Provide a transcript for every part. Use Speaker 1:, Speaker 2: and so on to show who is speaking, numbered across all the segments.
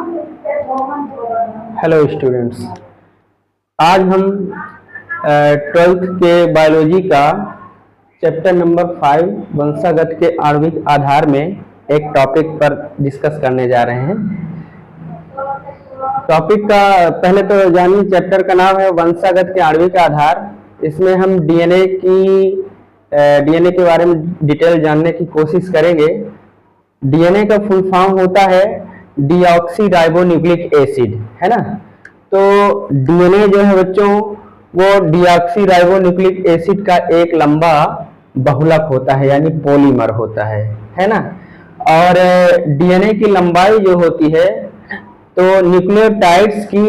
Speaker 1: Hello students, आज हम 12th के बायोलॉजी का चैप्टर नंबर 5 वंशागत के आणविक आधार में एक टॉपिक पर डिस्कस करने जा रहे हैं। टॉपिक का पहले तो जानिए, चैप्टर का नाम है वंशागत के आणविक आधार। इसमें हम डीएनए के बारे में डिटेल जानने की कोशिश करेंगे। डीएनए का फुल फॉर्म होता है डीऑक्सी राइबोन्यूक्लिक एसिड, है ना। तो डीएनए जो है बच्चों, वो डीऑक्सी राइबोन्यूक्लिक एसिड का एक लंबा बहुलक होता है, यानी पॉलीमर होता है ना। और डीएनए की लंबाई जो होती है, तो न्यूक्लियोटाइड्स की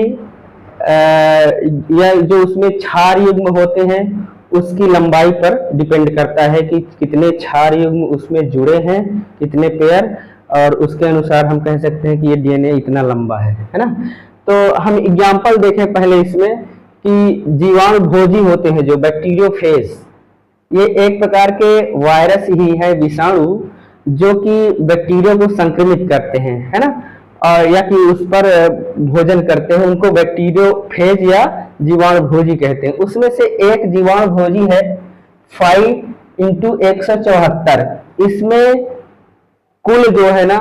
Speaker 1: या जो उसमें क्षार युग्म होते हैं उसकी लंबाई पर डिपेंड करता है कि कितने क्षार युग्म उसमें जुड़े हैं, कितने पेयर, और उसके अनुसार हम कह सकते हैं कि ये डीएनए इतना लंबा है ना। तो हम एग्जांपल देखें पहले इसमें कि जीवाणु भोजी होते हैं जो बैक्टीरियोफेज, ये एक प्रकार के वायरस ही है, विषाणु, जो कि बैक्टीरिया को संक्रमित करते हैं, है ना, और या कि उस पर भोजन करते हैं। उनको बैक्टीरियोफेज या जीवाणु भोजी कहते हैं। उसमें से एक जीवाणु भोजी है 5×174। इसमें कुल जो है ना,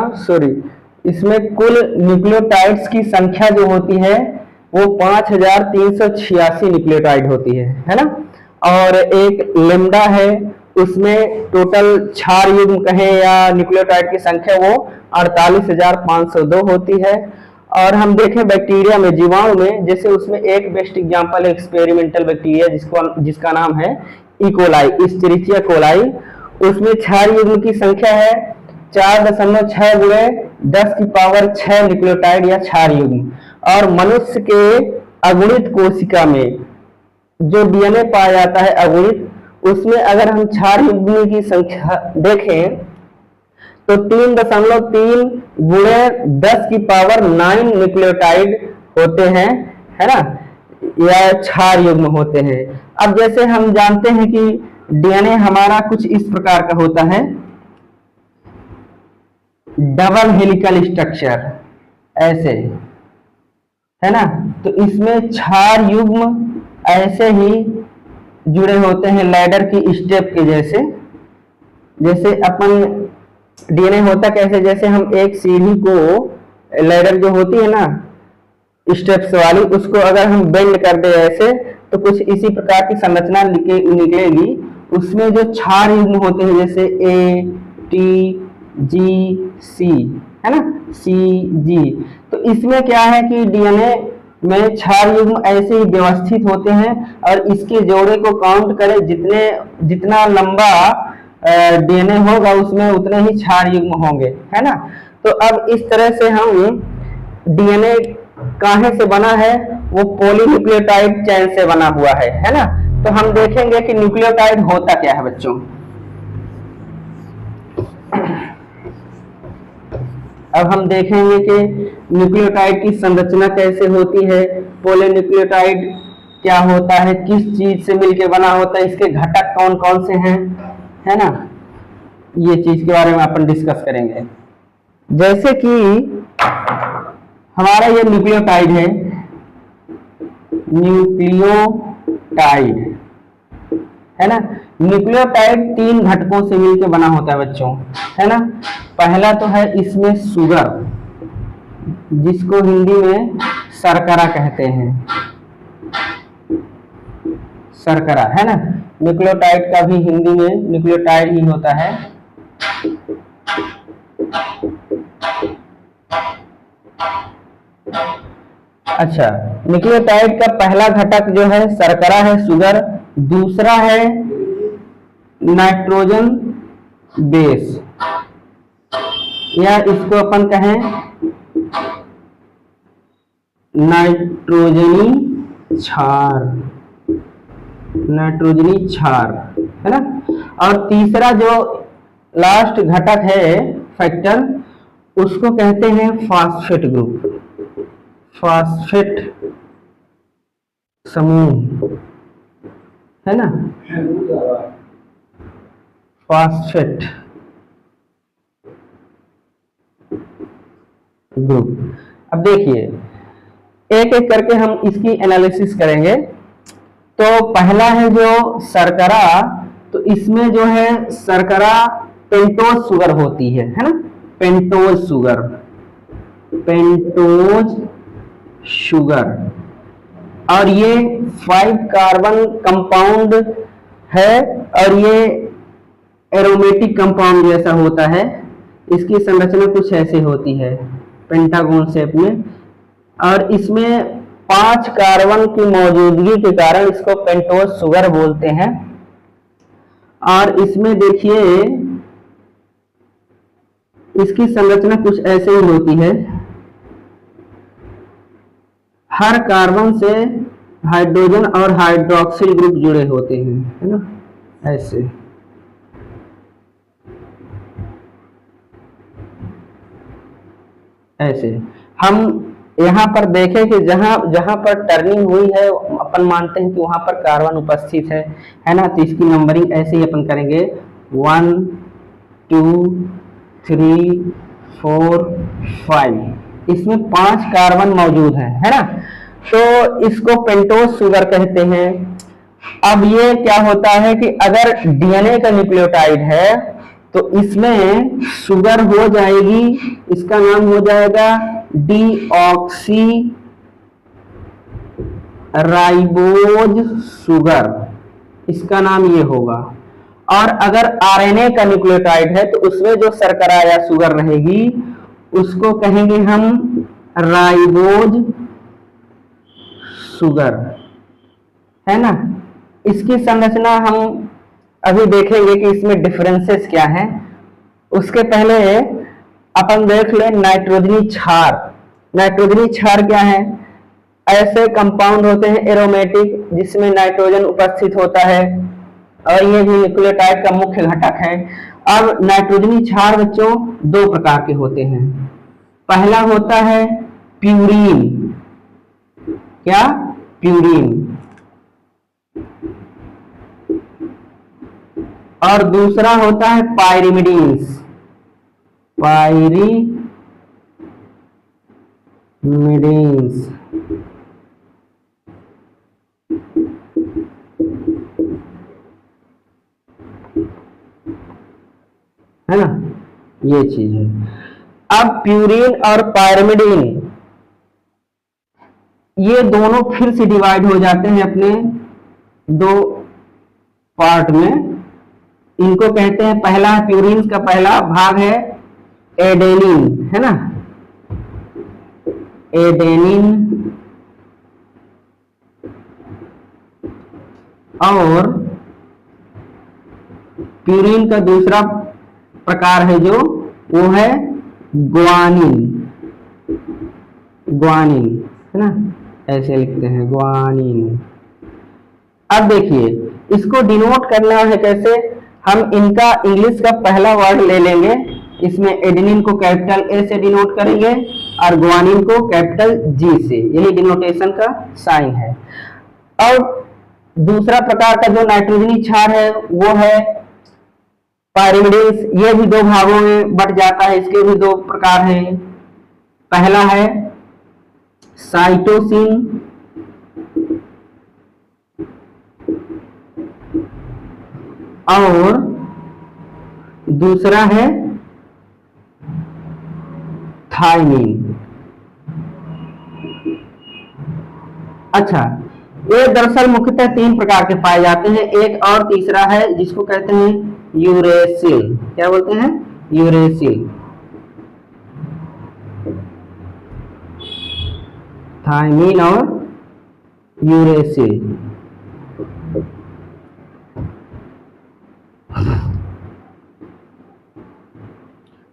Speaker 1: इसमें कुल न्यूक्लियोटाइड्स की संख्या जो होती है वो 5386 न्यूक्लियोटाइड होती है ना। और एक लेम्डा है, उसमें टोटल क्षार युग्म कहें या न्यूक्लियोटाइड की संख्या वो 48,502 होती है। और हम देखें बैक्टीरिया में, जीवाणु में, जैसे उसमें एक बेस्ट एग्जांपल है एक्सपेरिमेंटल बैक्टीरिया जिसका नाम है इकोलाई, इस्चेरिचिया कोलाई। उसमें क्षार युग्म की संख्या है 4.6×10⁶ न्यूक्लियोटाइड या क्षार युग्म। और मनुष्य के अगुणित कोशिका में जो डीएनए पाया जाता है अगुणित, उसमें अगर हम क्षार युग्म की संख्या देखें तो 3.3×10⁹ न्यूक्लियोटाइड होते हैं, है ना, या क्षार युग्म होते हैं। अब जैसे हम जानते हैं कि डीएनए हमारा कुछ इस प्रकार का होता है, डबल हेलिकल स्ट्रक्चर, ऐसे, है ना। तो इसमें क्षार युग्म ऐसे ही जुड़े होते हैं लैडर की स्टेप के जैसे। जैसे अपन डीएनए होता कैसे, जैसे हम एक सीढ़ी को, लैडर जो होती है ना स्टेप्स वाली, उसको अगर हम बेंड कर दे ऐसे, तो कुछ इसी प्रकार की संरचना निकलेगी। उसमें जो क्षार युग्म होते हैं जैसे ए, टी, जी, सी, है ना, सी, जी। तो इसमें क्या है कि डीएनए में क्षार युग्म ऐसे ही व्यवस्थित होते हैं, और इसके जोड़े को काउंट करें, जितना लंबा डीएनए होगा उसमें उतने ही क्षार युग्म होंगे, है ना। तो अब इस तरह से हम डीएनए काहे से बना है, वो पॉलीन्यूक्लियोटाइड चेन से बना हुआ है ना। तो हम देखेंगे कि न्यूक्लियोटाइड होता क्या है बच्चों। अब हम देखेंगे कि न्यूक्लियोटाइड की संरचना कैसे होती है, पॉलीन्यूक्लियोटाइड क्या होता है, किस चीज से मिलकर बना होता है, इसके घटक कौन कौन से हैं, है ना। ये चीज के बारे में अपन डिस्कस करेंगे। जैसे कि हमारा ये न्यूक्लियोटाइड है, न्यूक्लियोटाइड, है ना। न्यूक्लियोटाइड 3 घटकों से मिलकर बना होता है बच्चों, है ना। पहला तो है इसमें शुगर, जिसको हिंदी में शर्करा कहते हैं, शर्करा, है ना। न्यूक्लियोटाइड का भी हिंदी में न्यूक्लियोटाइड ही होता है। अच्छा, न्यूक्लियोटाइड का पहला घटक जो है शर्करा है, शुगर। दूसरा है नाइट्रोजन बेस, या इसको अपन कहें नाइट्रोजनी क्षार, है ना। और तीसरा जो लास्ट घटक है फैक्टर, उसको कहते हैं फास्फेट ग्रुप, फास्फेट समूह, है ना, फास्फेट ग्रुप। अब देखिए एक एक करके हम इसकी एनालिसिस करेंगे। तो पहला है जो शर्करा, तो इसमें जो है शर्करा पेंटोज शुगर होती है ना, पेंटोज शुगर, पेंटोज शुगर। और ये 5 कार्बन कंपाउंड है और ये एरोमेटिक कंपाउंड जैसा होता है। इसकी संरचना कुछ ऐसे होती है पेंटागोन शेप में, और इसमें 5 कार्बन की मौजूदगी के कारण इसको पेंटोज शुगर बोलते हैं। और इसमें देखिए इसकी संरचना कुछ ऐसे ही होती है, हर कार्बन से हाइड्रोजन और हाइड्रोक्सिल ग्रुप जुड़े होते हैं, है ना, ऐसे। ऐसे हम यहाँ पर देखें कि जहां जहां पर टर्निंग हुई है अपन मानते हैं कि वहां पर कार्बन उपस्थित है ना। तो इसकी नंबरिंग ऐसे ही अपन करेंगे 1 2 3 4 5। इसमें 5 कार्बन मौजूद है ना। तो इसको पेंटोज शुगर कहते हैं। अब ये क्या होता है कि अगर डीएनए का न्यूक्लियोटाइड है तो इसमें शुगर हो जाएगी, इसका नाम हो जाएगा डीऑक्सी राइबोज शुगर, इसका नाम ये होगा। और अगर आरएनए का न्यूक्लियोटाइड है तो उसमें जो शर्करा या शुगर रहेगी उसको कहेंगे हम राइबोज शुगर, है ना। इसकी संरचना हम अभी देखेंगे कि इसमें डिफरेंसेस क्या हैं। उसके पहले अपन देख लें नाइट्रोजनी क्षार। नाइट्रोजनी क्षार क्या है? ऐसे कंपाउंड होते हैं एरोमेटिक जिसमें नाइट्रोजन उपस्थित होता है और ये भी न्यूक्लियोटाइड का मुख्य घटक है। अब नाइट्रोजनी क्षार बच्चों 2 प्रकार के होते हैं। पहला होता है प्यूरीन, क्या? प्यूरीन। और दूसरा होता है पायरिमिडीन्स, पायरिमिडीन्स, है ना, ये चीज है। अब प्यूरीन और पायरिमिडीन ये दोनों फिर से डिवाइड हो जाते हैं अपने 2 पार्ट में। इनको कहते हैं, पहला प्यूरीन का पहला भाग है एडेनिन, है ना, एडेनिन। और प्यूरीन का दूसरा प्रकार है जो वो है ग्वानिन, ग्वानिन, है ना, ऐसे लिखते हैं ग्वानिन। अब देखिए इसको डिनोट करना है कैसे। हम इनका इंग्लिश का पहला वर्ड ले लेंगे, इसमें एडेनिन को कैपिटल ए से डिनोट करेंगे और ग्वानिन को कैपिटल जी से, यही डिनोटेशन का साइन है। और दूसरा प्रकार का जो नाइट्रोजनी क्षार है वो है पायरिमिडीन्स। ये भी 2 भागों में बट जाता है, इसके भी 2 प्रकार हैं। पहला है साइटोसिन और दूसरा है थाइमिन। अच्छा, ये दरअसल मुख्यतः 3 प्रकार के पाए जाते हैं। एक और तीसरा है जिसको कहते हैं यूरेसिल। क्या बोलते हैं? यूरेसिल। थाइमिन और यूरेसिल।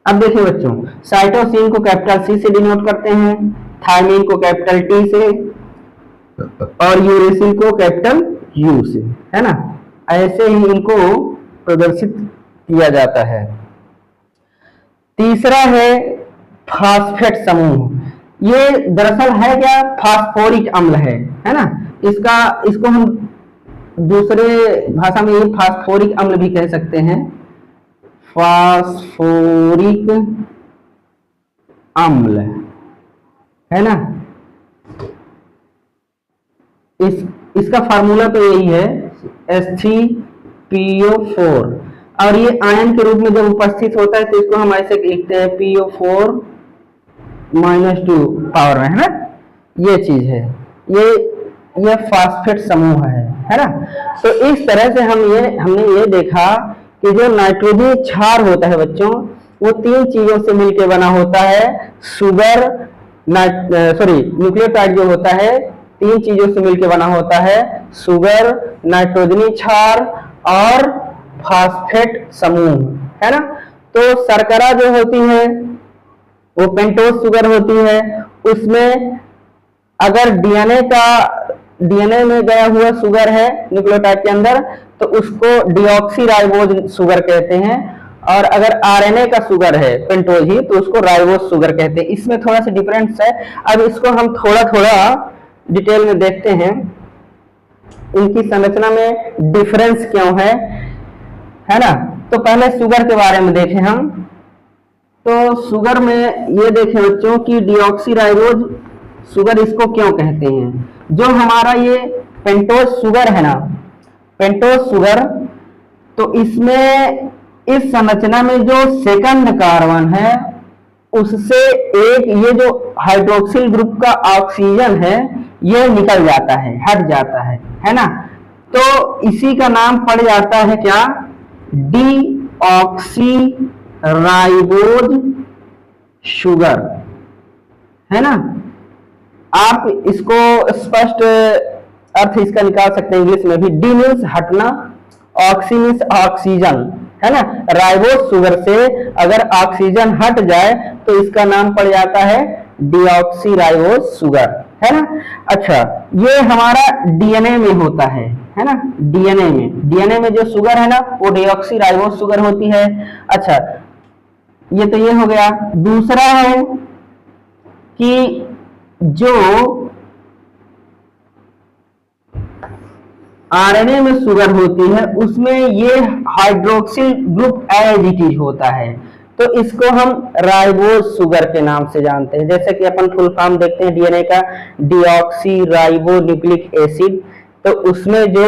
Speaker 1: अब देखिए बच्चों, साइटोसिन को कैपिटल सी से डिनोट करते हैं, थाइमिन को कैपिटल टी से और यूरेसिल को कैपिटल यू से, है ना। ऐसे ही इनको प्रदर्शित किया जाता है। तीसरा है फास्फेट समूह। ये दरअसल है क्या? फास्फोरिक अम्ल है ना। इसको हम दूसरे भाषा में ये फास्फोरिक अम्ल भी कह सकते हैं, फास्फोरिक अम्ल, है ना। इसका फार्मूला तो यही है H3PO4, और ये आयन के रूप में जब उपस्थित होता है तो इसको हम ऐसे लिखते हैं PO4 -2 पावर में, है ना। ये चीज है, ये फास्फेट समूह है ना। तो इस तरह से हमने ये देखा कि जो नाइट्रोजन क्षार होता है बच्चों, वो तीन चीजों से मिलकर बना होता है। सुगर न्यूक्लियोटाइड जो होता है तीन चीजों से मिलकर बना होता है, सुगर, नाइट्रोजनी क्षार और फास्फेट समूह, है ना। तो शर्करा जो होती है वो पेंटोज शुगर होती है। उसमें अगर डीएनए में गया हुआ शुगर है न्यूक्लियोटाइड के अंदर तो उसको डीऑक्सीराइबोज शुगर कहते हैं, और अगर आरएनए का शुगर है पेंटोज ही तो उसको राइबोज शुगर कहते हैं। इसमें थोड़ा सा डिफरेंस है। अब इसको हम थोड़ा थोड़ा डिटेल में देखते हैं, इनकी संरचना में डिफरेंस क्यों है ना। तो पहले शुगर के बारे में देखें हम। तो शुगर में ये देखें बच्चों कि डीऑक्सीराइबोज शुगर इसको क्यों कहते हैं। जो हमारा ये पेंटोज शुगर है ना, पेंटोज शुगर, तो इसमें इस संरचना में जो सेकंड कार्बन है उससे एक ये जो हाइड्रोक्सिल ग्रुप का ऑक्सीजन है ये निकल जाता है, हट जाता है ना। तो इसी का नाम पड़ जाता है क्या, डीऑक्सीराइबोज शुगर, है ना। आप इसको स्पष्ट अर्थ इसका निकाल सकते हैं इंग्लिश में भी। डी मीन्स हटना, ऑक्सी मीन्स ऑक्सीजन, है ना। राइबोज शुगर से अगर ऑक्सीजन हट जाए तो इसका नाम पड़ जाता है डीऑक्सीराइबोज शुगर, है ना। अच्छा, ये हमारा डीएनए में होता है ना। डीएनए में जो शुगर है ना वो डीऑक्सीराइबोज शुगर होती है। अच्छा, ये तो ये हो गया। दूसरा है कि जो आरएनए में शुगर होती है उसमें ये hydroxyl group as it is होता है, तो इसको हम राइबोज शुगर के नाम से जानते हैं। जैसे कि अपन फुल फॉर्म देखते हैं डीएनए का, डीऑक्सी राइबो न्यूक्लिक एसिड, तो उसमें जो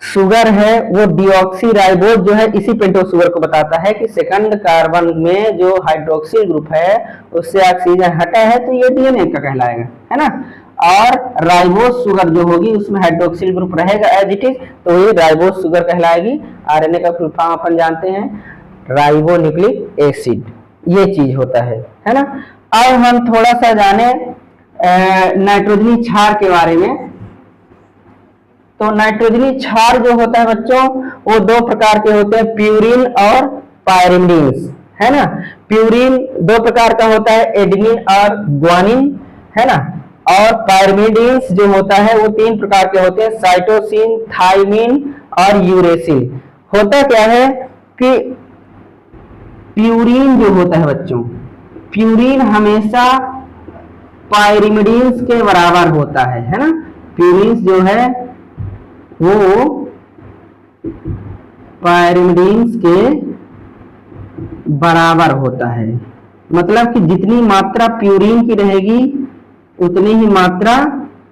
Speaker 1: शुगर है वो डीऑक्सीराइबोज जो है इसी पेंटोज शुगर को बताता है कि सेकंड कार्बन में जो हाइड्रोक्सिल ग्रुप है उससे ऑक्सीजन हटा है तो ये डीएनए का कहलाएगा, है ना। और राइबोज शुगर जो होगी उसमें हाइड्रोक्सिल ग्रुप रहेगा एज इट इज, तो ये राइबोज शुगर कहलाएगी। आरएनए का फुल फॉर्म अपन जानते हैं राइबो न्यूक्लिक एसिड, ये चीज होता है ना। अब हम थोड़ा सा जाने नाइट्रोजनी क्षार के बारे में। तो नाइट्रोजनी क्षार जो होता है बच्चों वो दो प्रकार के होते हैं, प्यूरिन और पायरिमिडीन्स, है ना। प्यूरिन दो प्रकार का होता है, एडेनिन और ग्वानिन, है ना। और पायरिमिडीन्स जो होता है वो तीन प्रकार के होते हैं, साइटोसिन, थाइमिन और यूरेसिल। होता क्या है कि प्यूरिन जो होता है बच्चों, प्यूरिन हमेशा पायरिमिडीन्स के बराबर होता है ना। प्यूरिन जो है वो पायरिमिडीन्स के बराबर होता है, मतलब कि जितनी मात्रा प्यूरिन की रहेगी उतनी ही मात्रा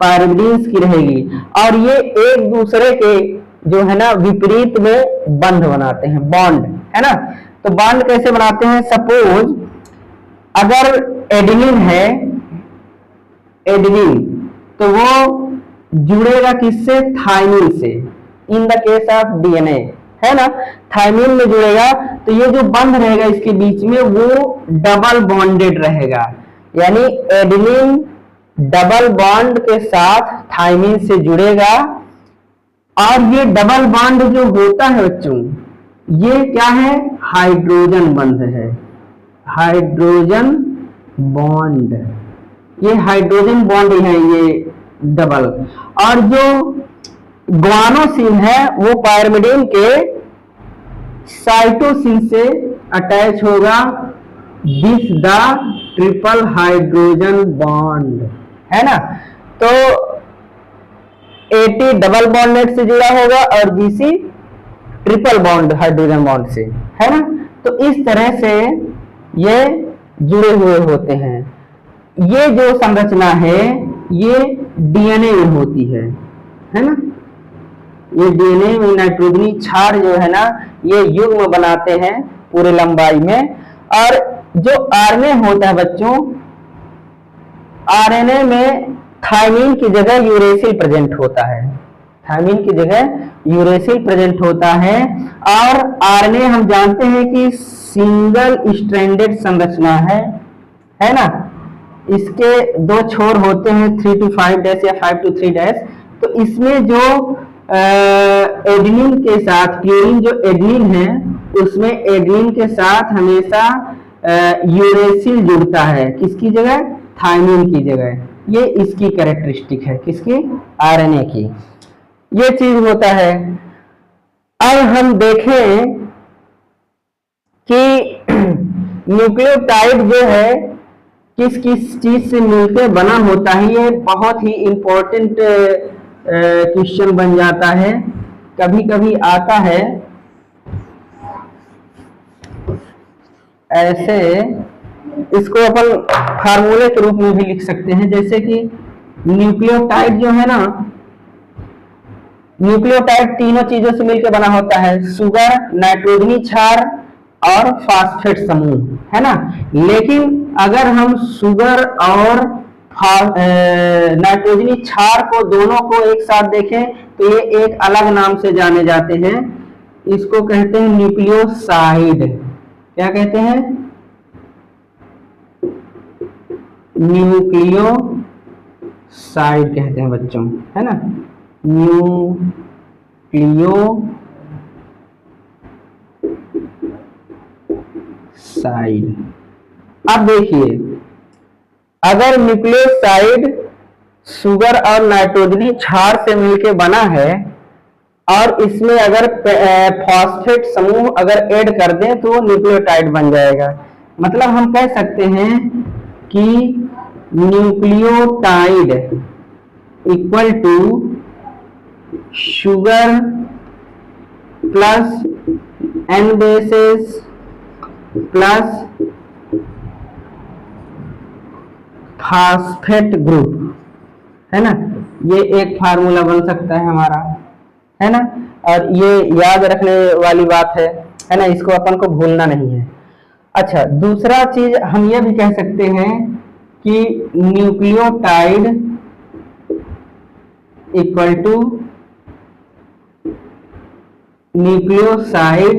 Speaker 1: पायरिमिडीन्स की रहेगी, और ये एक दूसरे के जो है ना विपरीत में बंध बनाते हैं, बॉन्ड, है ना। तो बॉन्ड कैसे बनाते हैं, सपोज अगर एडेनिन है, एडेनिन तो वो जुड़ेगा किससे, थाइमिन से, in the case of DNA, है ना। थाइमिन में जुड़ेगा तो ये जो बंध रहेगा इसके बीच में वो डबल बॉन्डेड रहेगा, यानी एडेनिन डबल बॉन्ड के साथ थाइमिन से जुड़ेगा। और ये डबल बॉन्ड जो होता है बच्चों ये क्या है, हाइड्रोजन बंध है, हाइड्रोजन बॉन्ड, ये हाइड्रोजन बॉन्ड है ये डबल। और जो ग्वानोसिन है वो पायरिमिडीन के साइटोसिन से अटैच होगा, this the triple hydrogen bond, है ना। तो AT डबल बॉन्डेड से जुड़ा होगा और BC triple bond hydrogen bond से, है ना। तो इस तरह से ये जुड़े हुए होते हैं। ये जो संरचना है ये डीएनए में होती है ना। ये डीएनए में नाइट्रोजनी क्षार जो है ना ये युग्म बनाते हैं पूरे लंबाई में। और जो आरएनए होता है बच्चों, आरएनए में थायमिन की जगह यूरेसिल प्रेजेंट होता है, थायमिन की जगह यूरेसिल प्रेजेंट होता है। और आरएनए हम जानते हैं कि सिंगल स्ट्रैंडेड संरचना है ना। इसके दो छोर होते हैं 3 to 5 डैश या 5 to 3 डैश। तो इसमें जो एडेनिन के साथ प्यूरिन जो एडेनिन है उसमें एडेनिन के साथ हमेशा यूरेसिल जुड़ता है, किसकी जगह, थायमिन की जगह। ये इसकी कैरेक्टरिस्टिक है, किसकी, आरएनए की, ये चीज होता है। अब हम देखें कि न्यूक्लियोटाइड जो है किस किस चीज से मिलकर बना होता है, ये बहुत ही इंपॉर्टेंट क्वेश्चन बन जाता है, कभी कभी आता है ऐसे। इसको अपन फार्मूले के रूप में भी लिख सकते हैं, जैसे कि न्यूक्लियोटाइड जो है ना, न्यूक्लियोटाइड तीनों चीजों से मिलकर बना होता है, शुगर, नाइट्रोजनी क्षार और फास्फेट समूह, है ना। लेकिन अगर हम शुगर और नाइट्रोजनी क्षार को दोनों को एक साथ देखें तो ये एक अलग नाम से जाने जाते हैं, इसको कहते हैं न्यूक्लियोसाइड। क्या कहते हैं, न्यूक्लियोसाइड कहते हैं बच्चों, है ना, न्यूक्लियोसाइड। अब देखिए, अगर न्यूक्लियोसाइड शुगर और नाइट्रोजनी क्षार से मिलकर बना है और इसमें अगर फॉस्फेट समूह अगर ऐड कर दें तो न्यूक्लियोटाइड बन जाएगा। मतलब हम कह सकते हैं कि nucleotide equal to sugar plus N bases plus phosphate group, है ना। ये एक फार्मूला बन सकता है हमारा, है ना। और ये याद रखने वाली बात है ना, इसको अपन को भूलना नहीं है। अच्छा, दूसरा चीज हम ये भी कह सकते हैं कि nucleotide equal to nucleoside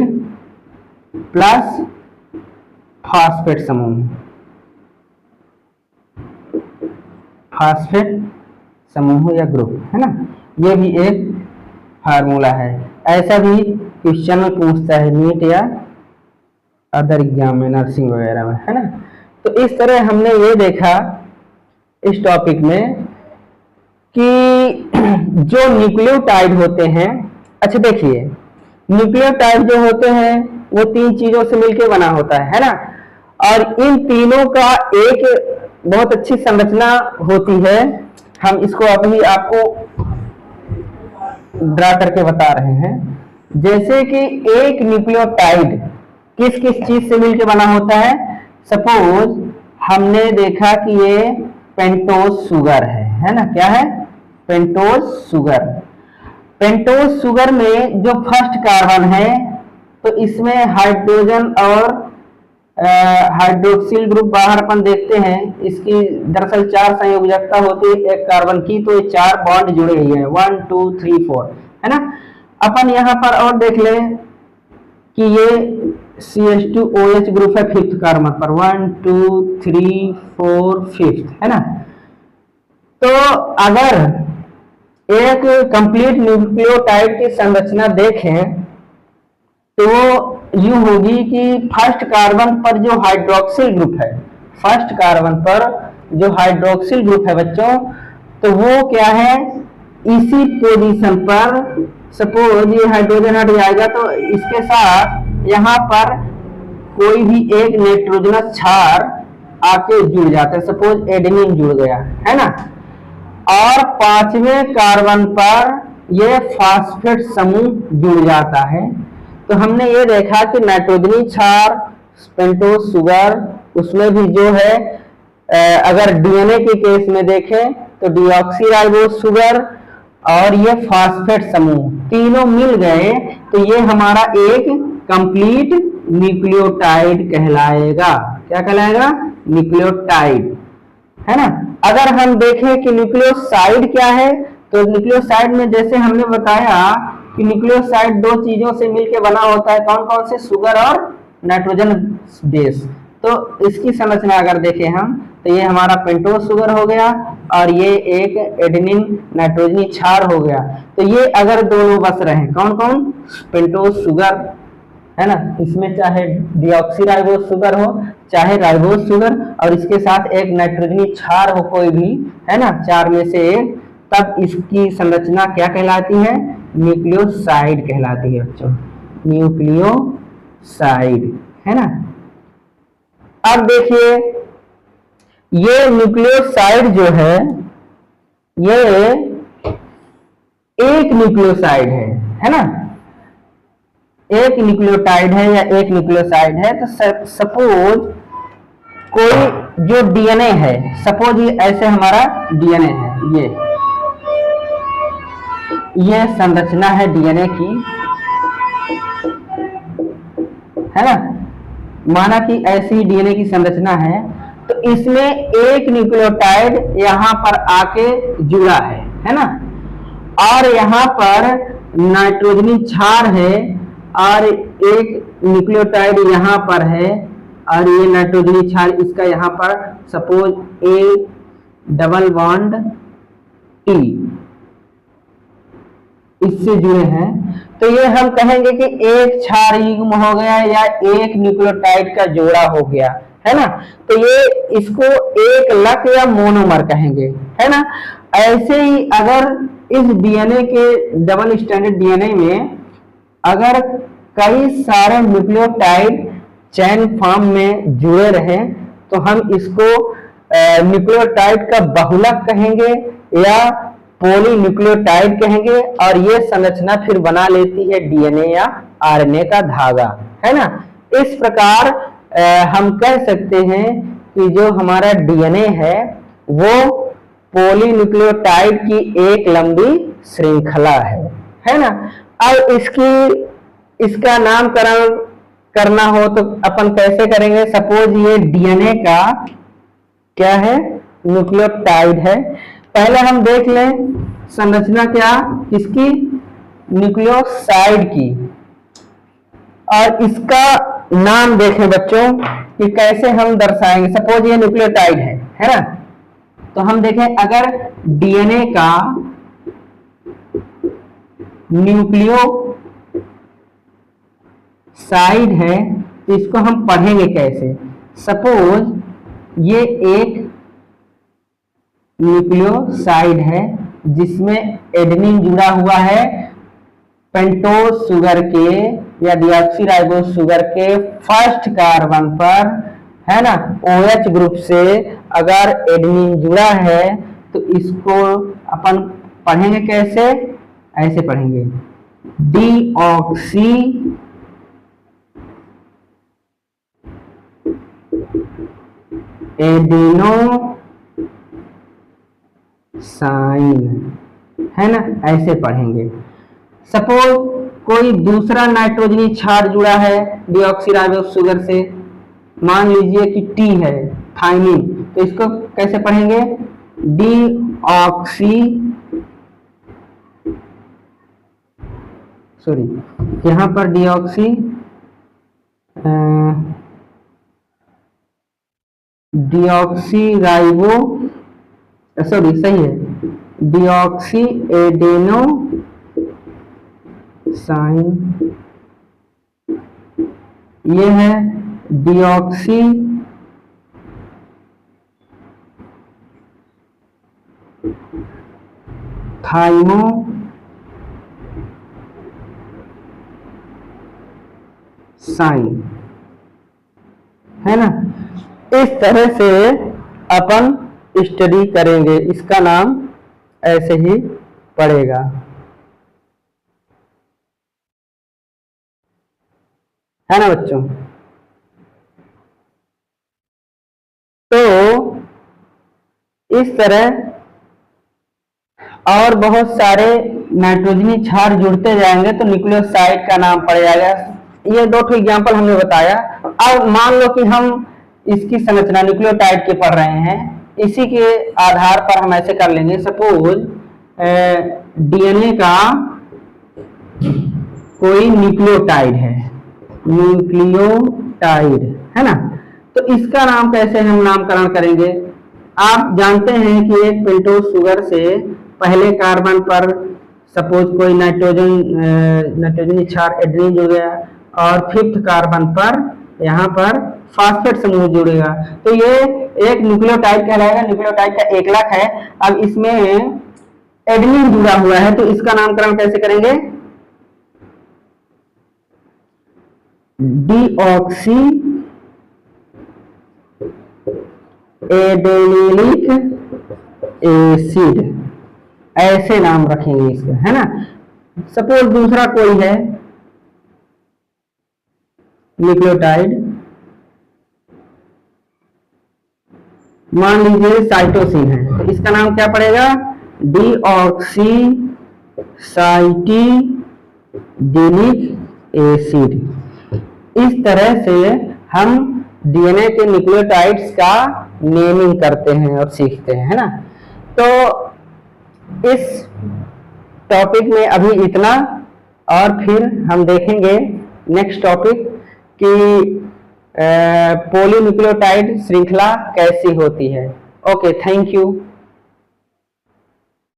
Speaker 1: plus phosphate समूह, फास्फेट समूह या ग्रुप, है ना। ये भी एक फार्मूला है, ऐसा भी क्वेश्चन में पूछता है नीट या अदर एग्जाम में, नर्सिंग वगैरह में, है ना। तो इस तरह हमने ये देखा इस टॉपिक में कि जो न्यूक्लियोटाइड होते हैं, अच्छा देखिए, न्यूक्लियोटाइड जो होते हैं वो तीन चीजों से मिलकर बना होता है ना। और इन तीनों का एक बहुत अच्छी संरचना होती है, हम इसको अभी आपको ड्रा करके बता रहे हैं। जैसे कि एक न्यूक्लियोटाइड किस किस चीज से मिलकर बना होता है, सपोज हमने देखा कि ये पेंटोज शुगर है ना। क्या है, पेंटोज शुगर। पेंटोज शुगर में जो फर्स्ट कार्बन है तो इसमें हाइड्रोजन और हाइड्रोक्सिल ग्रुप बाहर अपन देखते हैं, इसकी दरअसल 4 संयोजकता होती है एक कार्बन की, तो ये 4 बॉन्ड जुड़े हुए हैं, 1 2 3 4, है ना। अपन यहाँ पर और देख लें कि ये CH2OH ग्रुप है 5th कार्बन पर, 1 2 3 4 5th, है ना। तो अगर एक कंप्लीट न्यूक्लियोटाइड की संरचना देखें तो यूं होगी कि फर्स्ट कार्बन पर जो हाइड्रोक्सिल ग्रुप है, फर्स्ट कार्बन पर जो हाइड्रोक्सिल ग्रुप है बच्चों, तो वो क्या है, इसी पोजीशन पर, सपोज ये हाइड्रोजन हट जाएगा तो इसके साथ यहाँ पर कोई भी एक नाइट्रोजनस क्षार आके जुड़ जाता है, सपोज एडेनिन जुड़ गया, है ना। और 5वें कार्बन पर ये फास्फेट समूह जुड़ जाता है। तो हमने ये देखा कि नाइट्रोजनी क्षार, पेंटोज शुगर, उसमें भी जो है अगर डीएनए के केस में देखें तो डीऑक्सीराइबोस शुगर और ये फॉस्फेट समूह तीनों मिल गए तो ये हमारा एक कंप्लीट न्यूक्लियोटाइड कहलाएगा। क्या कहलाएगा? न्यूक्लियोटाइड, है ना। अगर हम देखें कि न्यूक्लियोसाइड क्या है, तो न्यूक्लियोसाइड में जैसे हमने बताया कि न्यूक्लियोसाइड दो चीजों से मिलकर बना होता है, कौन कौन से? शुगर और नाइट्रोजन बेस। तो इसकी संरचना अगर देखें हम तो ये हमारा पेंटोज शुगर हो गया और ये एक एडेनिन नाइट्रोजनी क्षार हो गया। तो ये अगर दोनों बस रहे, कौन कौन? पेंटोज शुगर, है ना, इसमें चाहे डीऑक्सीराइबोस शुगर हो चाहे राइबोस शुगर और इसके साथ एक नाइट्रोजनी क्षार हो कोई भी, है ना, चार में से एक, तब इसकी संरचना क्या कहलाती है? न्यूक्लियोसाइड कहलाती है बच्चों, न्यूक्लियोसाइड, है ना। अब देखिए ये न्यूक्लियोसाइड जो ये एक न्यूक्लियोसाइड है ना, एक न्यूक्लियोटाइड है या एक न्यूक्लियोसाइड है। तो सपोज कोई जो डीएनए है, सपोज ये ऐसे हमारा डीएनए है, ये संरचना है डीएनए की, है ना, माना कि ऐसी डीएनए की संरचना है। तो इसमें एक न्यूक्लियोटाइड यहां पर आके जुड़ा है ना, और यहां पर नाइट्रोजनी क्षार है और एक न्यूक्लियोटाइड यहां पर है और ये नाइट्रोजनी क्षार इसका यहां पर suppose A double Bond tea इससे जुड़े हैं। तो ये हम कहेंगे कि एक क्षार युग्म हो गया या एक न्यूक्लियोटाइड का जोड़ा हो गया, है ना। तो ये इसको एक लक या मोनोमर कहेंगे, है ना। ऐसे ही अगर इस डीएनए के डबल स्टैंडर्ड डीएनए में अगर कई सारे न्यूक्लियोटाइड चैन फॉर्म में जुड़े रहे तो हम इसको न्यूक्लियोटाइड का बहुलक कहेंगे या पॉलीन्यूक्लियोटाइड कहेंगे और ये संरचना फिर बना लेती है डीएनए या आरएनए का धागा, है ना। इस प्रकार हम कह सकते हैं कि जो हमारा डीएनए है वो पॉलीन्यूक्लियोटाइड की एक लंबी श्रृंखला है ना। अब इसका नामकरण करना हो तो अपन कैसे करेंगे? सपोज ये डीएनए का क्या है? न्यूक्लियोटाइड है। पहले हम देख लें संरचना क्या किसकी? न्यूक्लियोसाइड की, और इसका नाम देखें बच्चों कि कैसे हम दर्शाएंगे। सपोज ये न्यूक्लियोटाइड है ना। तो हम देखें अगर डीएनए का न्यूक्लियोसाइड है तो इसको हम पढ़ेंगे कैसे? सपोज ये एक न्यूक्लियोसाइड है जिसमें एडेनिन जुड़ा हुआ है पेंटोज शुगर के या डीऑक्सीराइबोस शुगर के फर्स्ट कार्बन पर, है ना, OH ग्रुप से अगर एडेनिन जुड़ा है तो इसको अपन पढ़ेंगे कैसे? ऐसे पढ़ेंगे डीऑक्सी एडेनो साइन, है ना, ऐसे पढ़ेंगे। सपोज कोई दूसरा नाइट्रोजनी क्षार जुड़ा है डीऑक्सीराइबोस शुगर से, मान लीजिए कि टी है, थाइमिन, तो इसको कैसे पढ़ेंगे? डीऑक्सी सॉरी यहां पर डीऑक्सी डीऑक्सीराइबो सॉरी सही है, डीऑक्सी एडेनो साइन, ये है डीऑक्सी थाइमो साइन, है ना। इस तरह से अपन स्टडी करेंगे, इसका नाम ऐसे ही पड़ेगा, है ना बच्चों। तो इस तरह और बहुत सारे नाइट्रोजनी क्षार जुड़ते जाएंगे तो न्यूक्लियोसाइड का नाम पड़ जाएगा। ये दो एग्जाम्पल हमने बताया। अब मान लो कि हम इसकी संरचना न्यूक्लियोटाइड के पढ़ रहे हैं, इसी के आधार पर हम ऐसे कर लेंगे। सपोज डीएनए का कोई न्यूक्लियोटाइड है, न्यूक्लियोटाइड है ना, तो इसका नाम कैसे हम नामकरण करेंगे। आप जानते हैं कि एक पेंटोज शुगर से पहले कार्बन पर सपोज कोई नाइट्रोजन क्षार एड्रीन जुड़ गया और फिफ्थ कार्बन पर यहाँ पर फास्फेट समूह जुड़ेगा, तो ये एक न्यूक्लियोटाइड कहलाएगा। न्यूक्लियोटाइड का एकलक है। अब इसमें एडेनिन जुड़ा हुआ है, तो इसका नामकरण कैसे करेंगे। डीऑक्सी एडेनिलिक एसिड, ऐसे नाम रखेंगे इसका, है ना। सपोज दूसरा कोई है न्यूक्लियोटाइड, मान लीजिए साइटोसिन है, तो इसका नाम क्या पड़ेगा, डीऑक्सी साइटिडिनिक एसिड। इस तरह से हम डीएनए के न्यूक्लियोटाइड्स का नेमिंग करते हैं और सीखते हैं, है ना। तो इस टॉपिक में अभी इतना, और फिर हम देखेंगे नेक्स्ट टॉपिक कि पॉलीन्यूक्लियोटाइड श्रृंखला कैसी होती है। Okay, thank you.